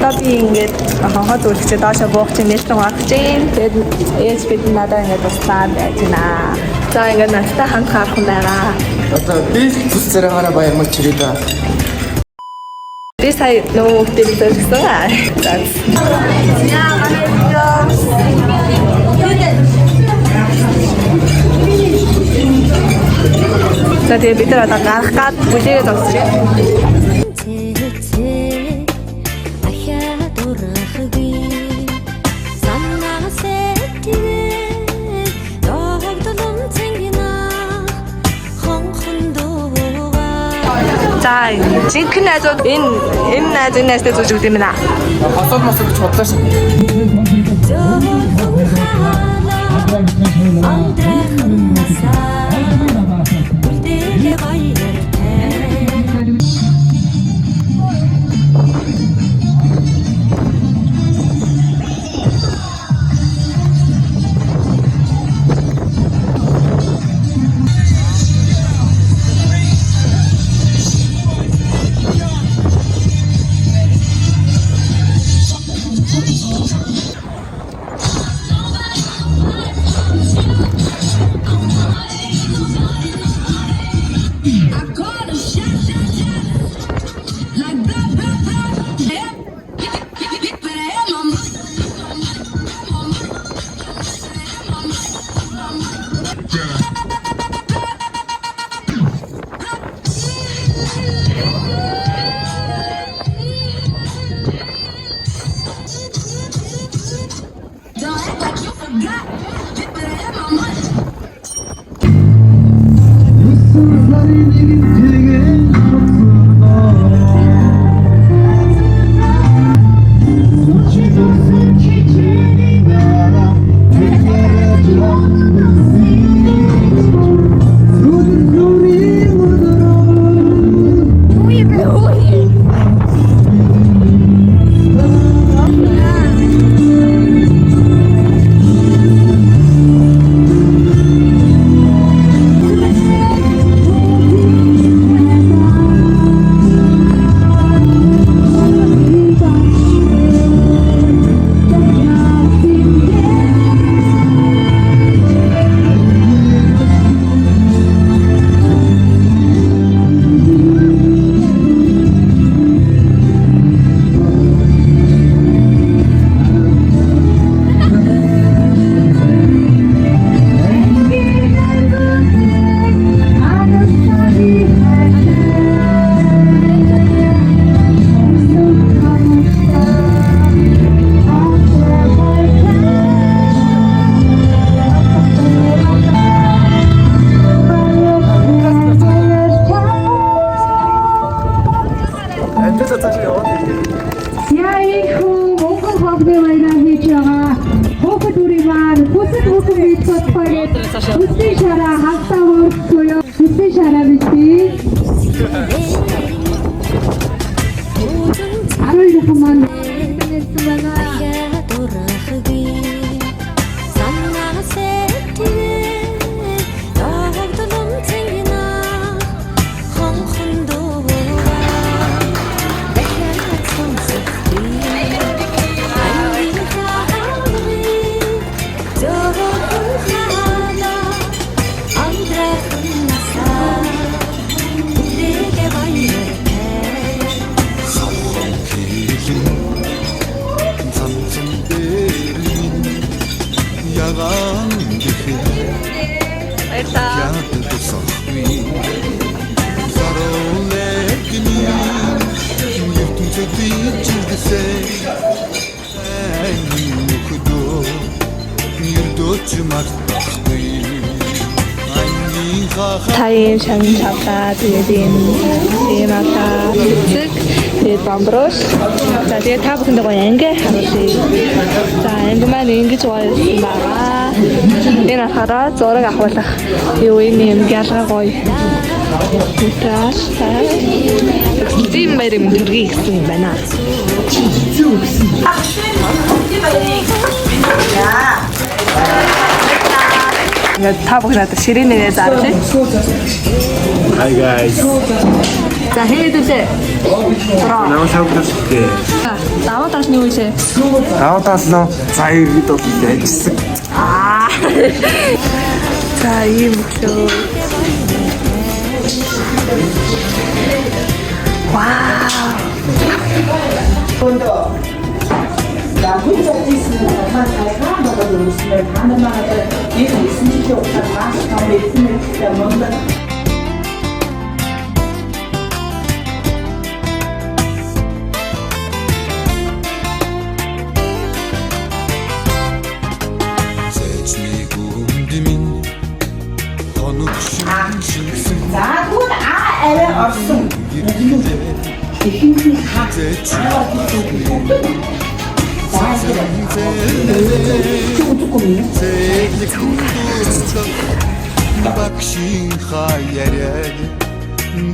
Одоо би ингээд хонхоо зүлгчээ доошо буух чинь нэслэн гарч ийн. Тэгээд ээж бид надад ингээд туслаад байж байна. За ингээд надтай хамт харах юм байна. Одоо би зүсэрээ хараа баяр мөн чирээ да. Би сая нөө телевизээр гэсэн аа. За тэгээд бид нар одоо гарах гад бүлэгээ зогсчихъя. За жинхэнэ найзууд энэ найзын найзтай зүүж өгд юм байна. Хосол мосол гэж бодлоо шээ. Тайм шанин чавлаа тэгээд ийм ата цэг тэгээд бамброос за тэгээд та бүхэнд гоё анги харуулъя. За анги маань ингэж байсан байгаа. Энэ хараа зураг авахлах юу юм гялга гоё. Утаас тийм байрын төргий гэсэн юм байна. Та бүхэн одоо ширээнээрээ заарлаа. Hi guys. За хийдүүлээ. Намайг тавьчихлээ. Даваа таашны үешээ. Даваатаас нөө за иргэд бол ажилласан. За ийм өглөө. Вау. 자, 혼자 있으면 엄마 잘 살아먹어도 있으면 가는 만하다 얘는 있으면 좋다 마스크하고 있으면 진짜 뭔가 자, 그건 애를 없음 Bakşin hayal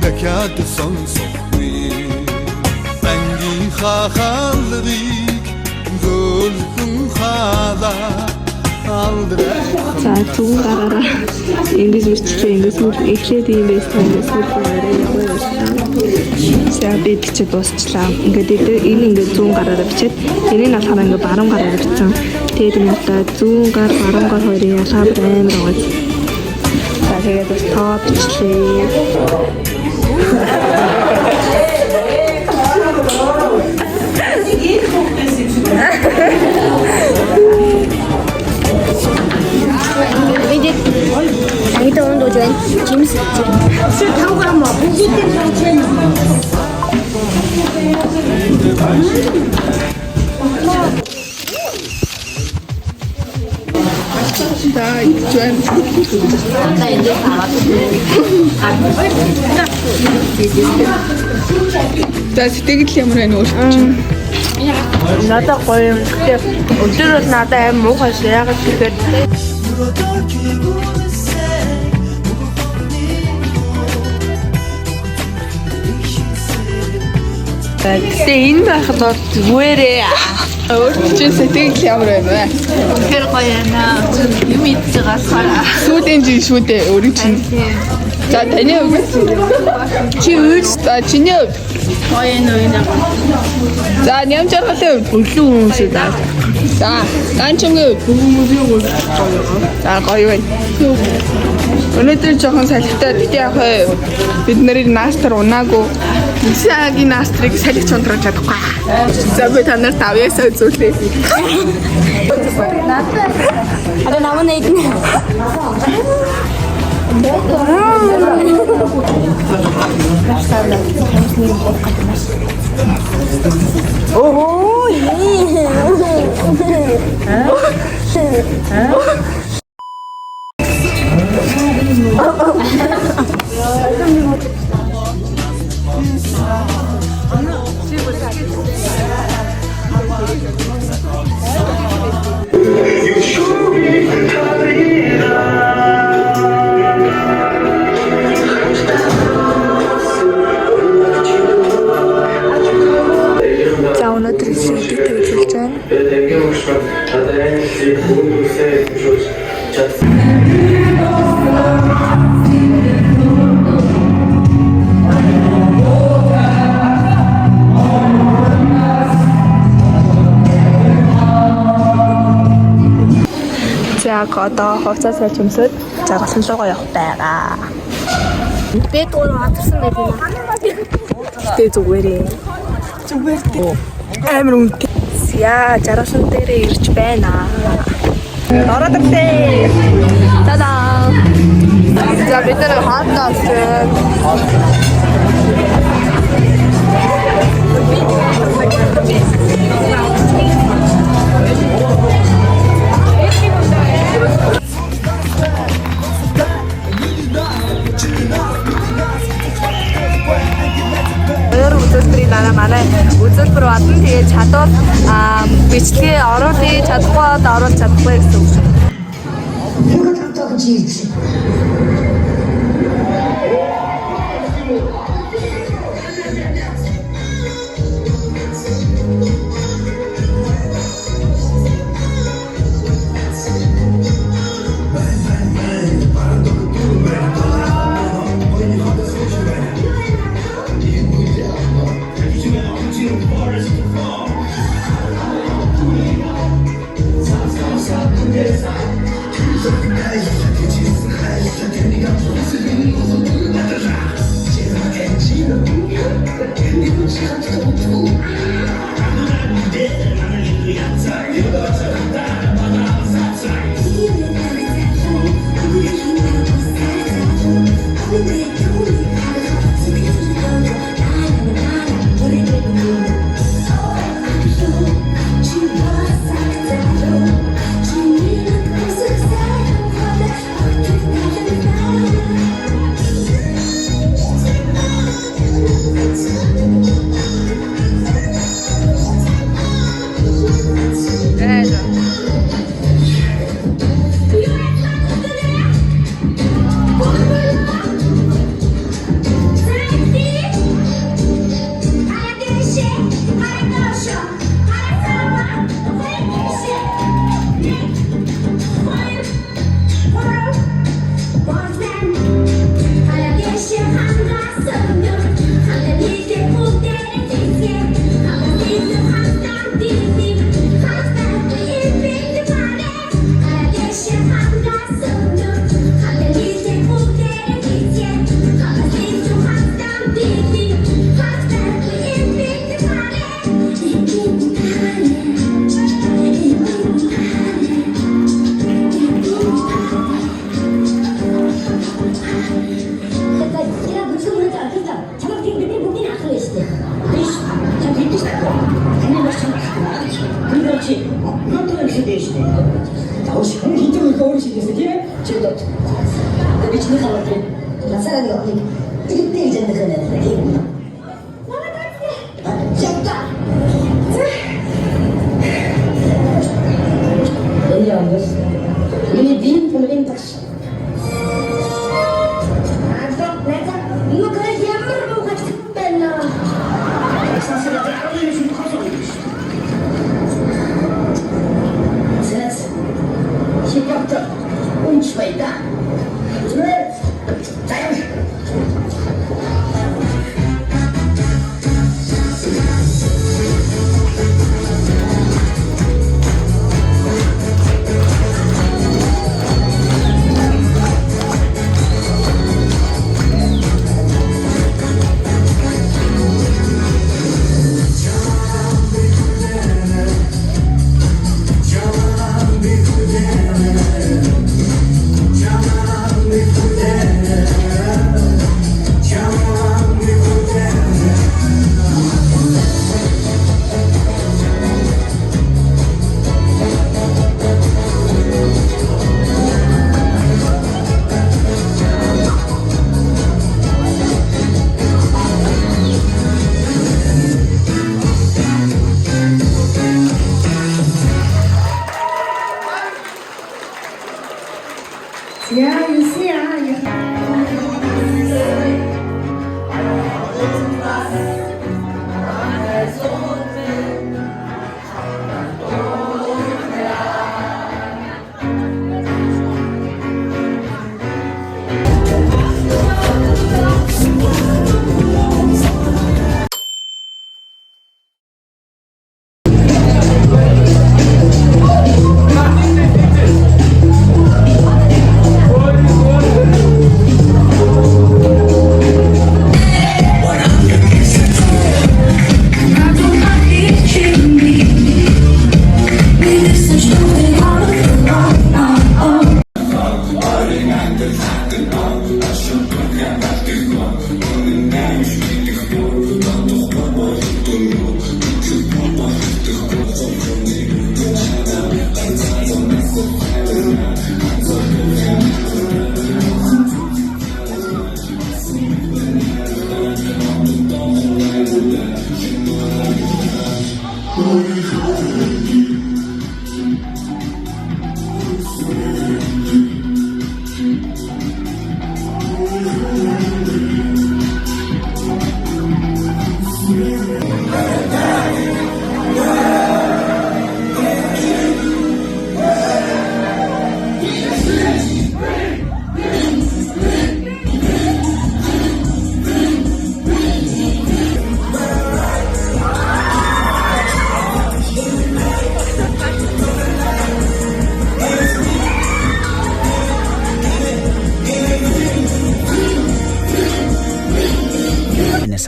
Bekat son sohbi Bengin hahalrik Gülkün hala За цүн гараараа ингэж биччихээ ингэж эхлээд юм байсан ингэж хэлээрээ явуулсан. За би бичиж дуусчлаа. Ингээд энэ ингээд зүүн гараараа бичээд энэ нь болохоор ингээд баруун гараараа бичсэн. Тэгээд энэ удаа зүүн гар баруун гар хоёрын ялгаа амар байгаа. За тэгээд бас тоо бичлээ. 이제 자기도 오늘 도전 재밌었지. 술 타고 가면 무기 때문에 За сэтгэл ямар байна уу? Надад гоё юм. Гэтэ өдөр бол надад аим муухай шүү. Яг тэгэхээр Гэтэ энэ байхад бол зүгээрээ өөрчлөлт сэтгэл ямар байна вэ? Тэр гоё яана. Юм идэж байгаа. Сүүлийн жил шүү дээ өөрийн чинь. За таны хувьд чи үйлс чиний хувьд Гоё нөө. за нямж аргалын хувьд Өглөө хүмүүсээ даа. за ганчмгийн хувьд за гоё байна. Өнөөдөр жоохон салхитай гэхдээ яг бид нарыг наастар унаагүй. Исагийн наастрыг салхич ундрах чадахгүй. За би танаар тавьяасаа үзүүлээ. 아까 나무네 있네. 오호 예. За өнөөдөр шийдвэр төлөвлөж байна. За одоо хувцас сайж өмсөд жаргалсан руугаа явах байгаа. Би дөрөв хатсан байх юм. Тэ зүгээрээ. Амар үнэтэй. Яа, жаргалсан дээрээ ирж байна. Ороод ирлээ. Та-даа. За бид нар хаалтаас үзүүлбэрийг манай үзүүлбэр badна. Тэгээд чадвал бичлэгээ оруулъя, чадахгүй бол оруулж чадахгүй гэсэн үг шүү.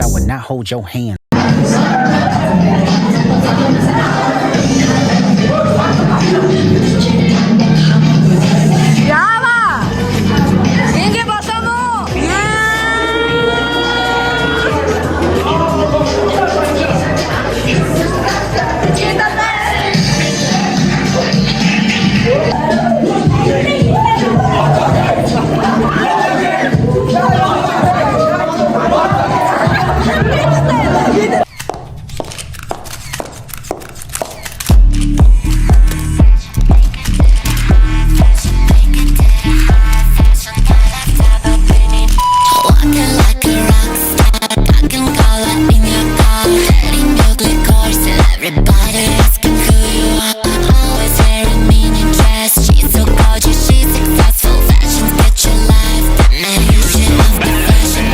I would not hold your hand. Яава! Ингээ болсон уу? Everybody asking who you are. Always wearing meaning dress. She's so gorgeous, she's successful. Fashions get your life. That man, you should have the fashion.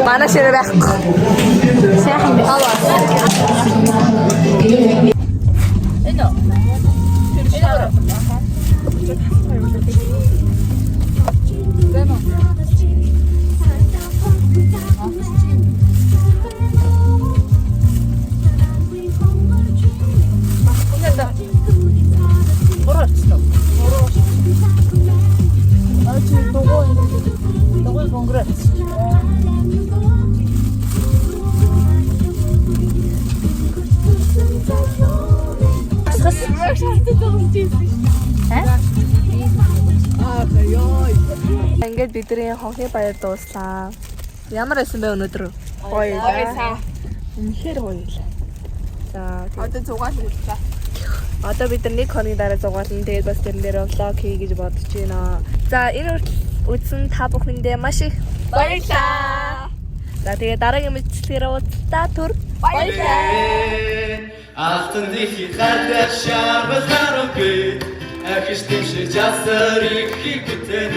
Манай ширээ байхгүй. Сайхан байна. Ингээд бидний хонхны баяр дууслаа. Ямар байсан бэ өнөөдөр? Гоё. Үнэхээр гоё л. За одоо зугаал үлдээ. Одоо бид нар 1 хоногийн дараа зугаална. Тэгээд бас тэрэн дээр влог хий гэж бодож байна. За энэ үзсэн та бүхэндээ маш их баярлалаа. За тэгээд дараагийн мэдлэгээр уулзлаа түр. Баярлалаа. Алтан дэхи гадар шарбал харам бэ. Ахиш тэмшиж асар их хиптэй.